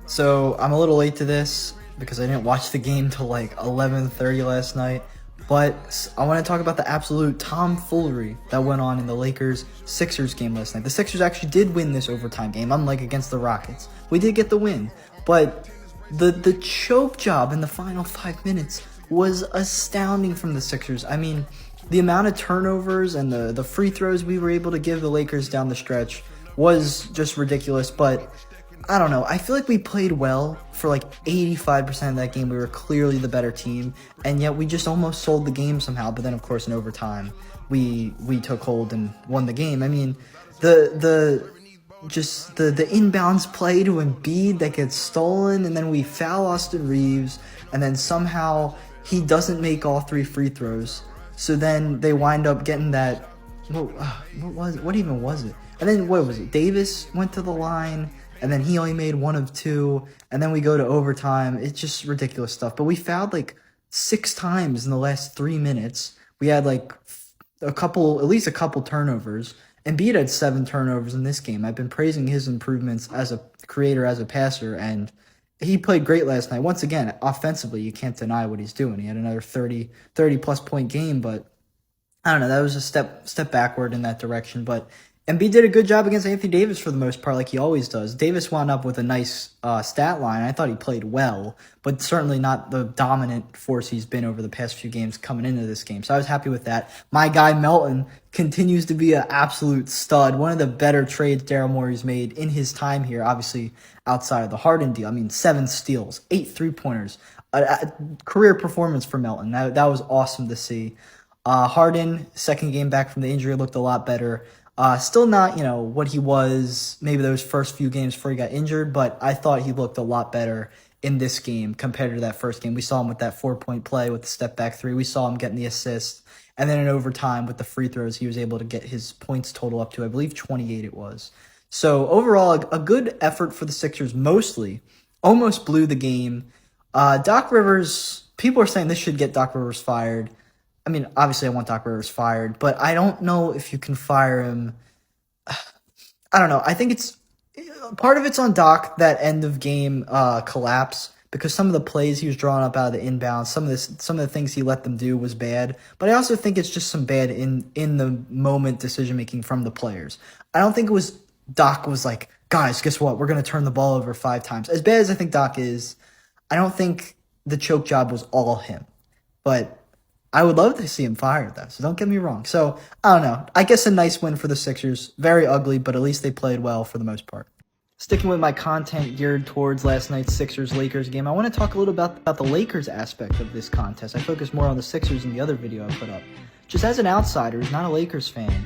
So I'm a little late to this because I didn't watch the game till like 11:30 last night. But I want to talk about the absolute tomfoolery that went on in the Lakers-Sixers game last night. The Sixers actually did win this overtime game, unlike against the Rockets. We did get the win, but the choke job in the final 5 minutes was astounding from the Sixers. I mean, the amount of turnovers and the free throws we were able to give the Lakers down the stretch was just ridiculous, but I don't know. I feel like we played well for like 85% of that game. We were clearly the better team, and yet we just almost sold the game somehow. But then, of course, in overtime, we took hold and won the game. I mean, the inbounds play to Embiid that gets stolen, and then we foul Austin Reeves, and then somehow he doesn't make all three free throws. So then they wind up getting that. What even was it? And then what was it? Davis went to the line, and then he only made one of two, and then we go to overtime. It's just ridiculous stuff. But we fouled like 6 times in the last 3 minutes. We had like at least a couple turnovers. Embiid had 7 turnovers in this game. I've been praising his improvements as a creator, as a passer, and he played great last night. Once again, offensively, you can't deny what he's doing. He had another 30-plus point game, but I don't know. That was a step backward in that direction, but Embiid did a good job against Anthony Davis for the most part, like he always does. Davis wound up with a nice stat line. I thought he played well, but certainly not the dominant force he's been over the past few games coming into this game. So I was happy with that. My guy Melton continues to be an absolute stud. One of the better trades Daryl Morey's made in his time here, obviously outside of the Harden deal. I mean, 7 steals, 8 3-pointers. A career performance for Melton. That was awesome to see. Harden, second game back from the injury, looked a lot better. Still not, what he was maybe those first few games before he got injured, but I thought he looked a lot better in this game compared to that first game. We saw him with that 4-point play with the step back 3. We saw him getting the assist. And then in overtime with the free throws, he was able to get his points total up to, I believe, 28 it was. So overall, a good effort for the Sixers mostly. Almost blew the game. Doc Rivers, people are saying this should get Doc Rivers fired. I mean, obviously I want Doc Rivers fired, but I don't know if you can fire him. I don't know. I think part of it's on Doc, that end of game collapse, because some of the plays he was drawing up out of the inbound, some of the things he let them do was bad. But I also think it's just some bad in the moment decision making from the players. I don't think it was Doc was like, guys, guess what? We're going to turn the ball over 5 times. As bad as I think Doc is, I don't think the choke job was all him. But I would love to see him fired, though, so don't get me wrong. So, I don't know. I guess a nice win for the Sixers. Very ugly, but at least they played well for the most part. Sticking with my content geared towards last night's Sixers-Lakers game, I want to talk a little about the Lakers aspect of this contest. I focus more on the Sixers in the other video I put up. Just as an outsider who's not a Lakers fan,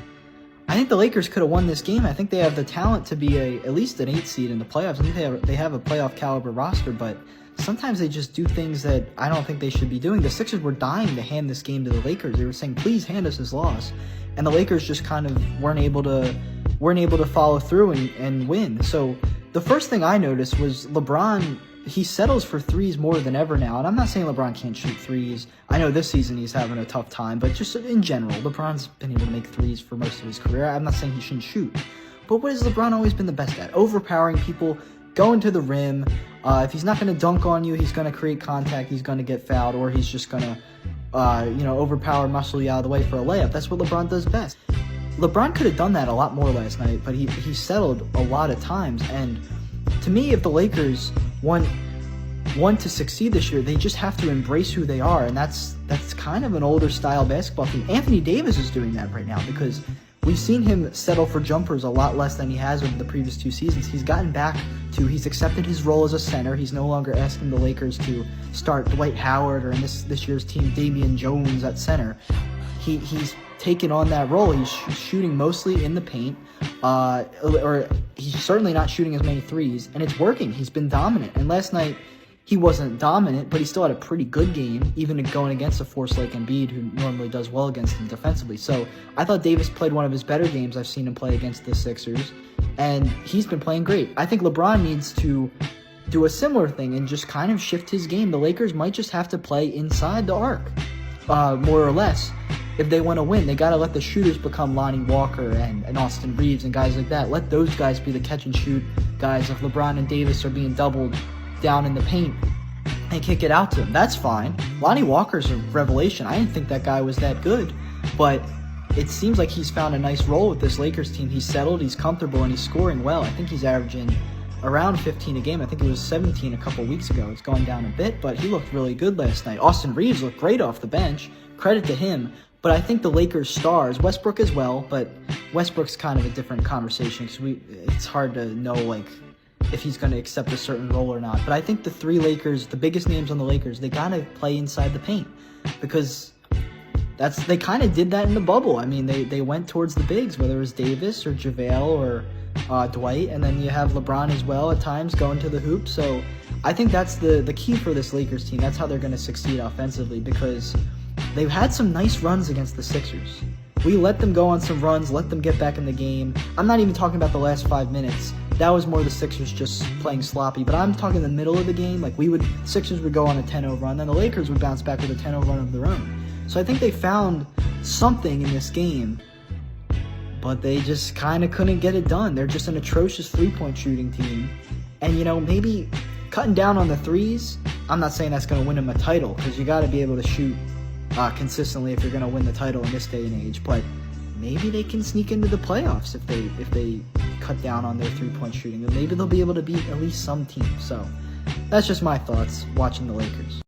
I think the Lakers could have won this game. I think they have the talent to be at least an 8 seed in the playoffs. I think they have a playoff caliber roster, but sometimes they just do things that I don't think they should be doing. The Sixers were dying to hand this game to the Lakers. They were saying, please hand us this loss. And the Lakers just kind of weren't able to follow through and win. So the first thing I noticed was LeBron, he settles for threes more than ever now. And I'm not saying LeBron can't shoot threes. I know this season he's having a tough time, but just in general, LeBron's been able to make threes for most of his career. I'm not saying he shouldn't shoot. But what has LeBron always been the best at? Overpowering people, going to the rim. If he's not going to dunk on you, he's going to create contact, he's going to get fouled, or he's just going to, overpower, muscle you out of the way for a layup. That's what LeBron does best. LeBron could have done that a lot more last night, but he settled a lot of times. And to me, if the Lakers want to succeed this year, they just have to embrace who they are, and that's kind of an older style basketball team. Anthony Davis is doing that right now because we've seen him settle for jumpers a lot less than he has over the previous 2 seasons. He's gotten back to, he's accepted his role as a center. He's no longer asking the Lakers to start Dwight Howard or in this year's team, Damian Jones at center. He's taken on that role. He's shooting mostly in the paint, or he's certainly not shooting as many threes, and it's working. He's been dominant. And last night, he wasn't dominant, but he still had a pretty good game, even going against a force like Embiid, who normally does well against him defensively. So I thought Davis played one of his better games I've seen him play against the Sixers, and he's been playing great. I think LeBron needs to do a similar thing and just kind of shift his game. The Lakers might just have to play inside the arc, more or less. If they want to win, they got to let the shooters become Lonnie Walker and Austin Reeves and guys like that. Let those guys be the catch-and-shoot guys if LeBron and Davis are being doubled down in the paint and kick it out to him. That's fine. Lonnie Walker's a revelation. I didn't think that guy was that good, but it seems like he's found a nice role with this Lakers team. He's settled, he's comfortable, and he's scoring well. I think he's averaging around 15 a game. I think it was 17 a couple weeks ago. It's going down a bit, but he looked really good last night. Austin Reeves looked great off the bench. Credit to him. But I think the Lakers stars, Westbrook as well, but Westbrook's kind of a different conversation because it's hard to know like if he's going to accept a certain role or not. But I think the three Lakers, the biggest names on the Lakers, they got to play inside the paint because they kind of did that in the bubble. I mean, they went towards the bigs, whether it was Davis or JaVale or Dwight, and then you have LeBron as well at times going to the hoop. So I think that's the key for this Lakers team. That's how they're going to succeed offensively because they've had some nice runs against the Sixers. We let them go on some runs, let them get back in the game. I'm not even talking about the last 5 minutes. That was more the Sixers just playing sloppy. But I'm talking the middle of the game. Like Sixers would go on a 10-0 run, then the Lakers would bounce back with a 10-0 run of their own. So I think they found something in this game, but they just kind of couldn't get it done. They're just an atrocious three-point shooting team. And, maybe cutting down on the threes, I'm not saying that's going to win them a title because you got to be able to shoot consistently if you're going to win the title in this day and age. But maybe they can sneak into the playoffs if they cut down on their three-point shooting. Maybe they'll be able to beat at least some team. So that's just my thoughts watching the Lakers.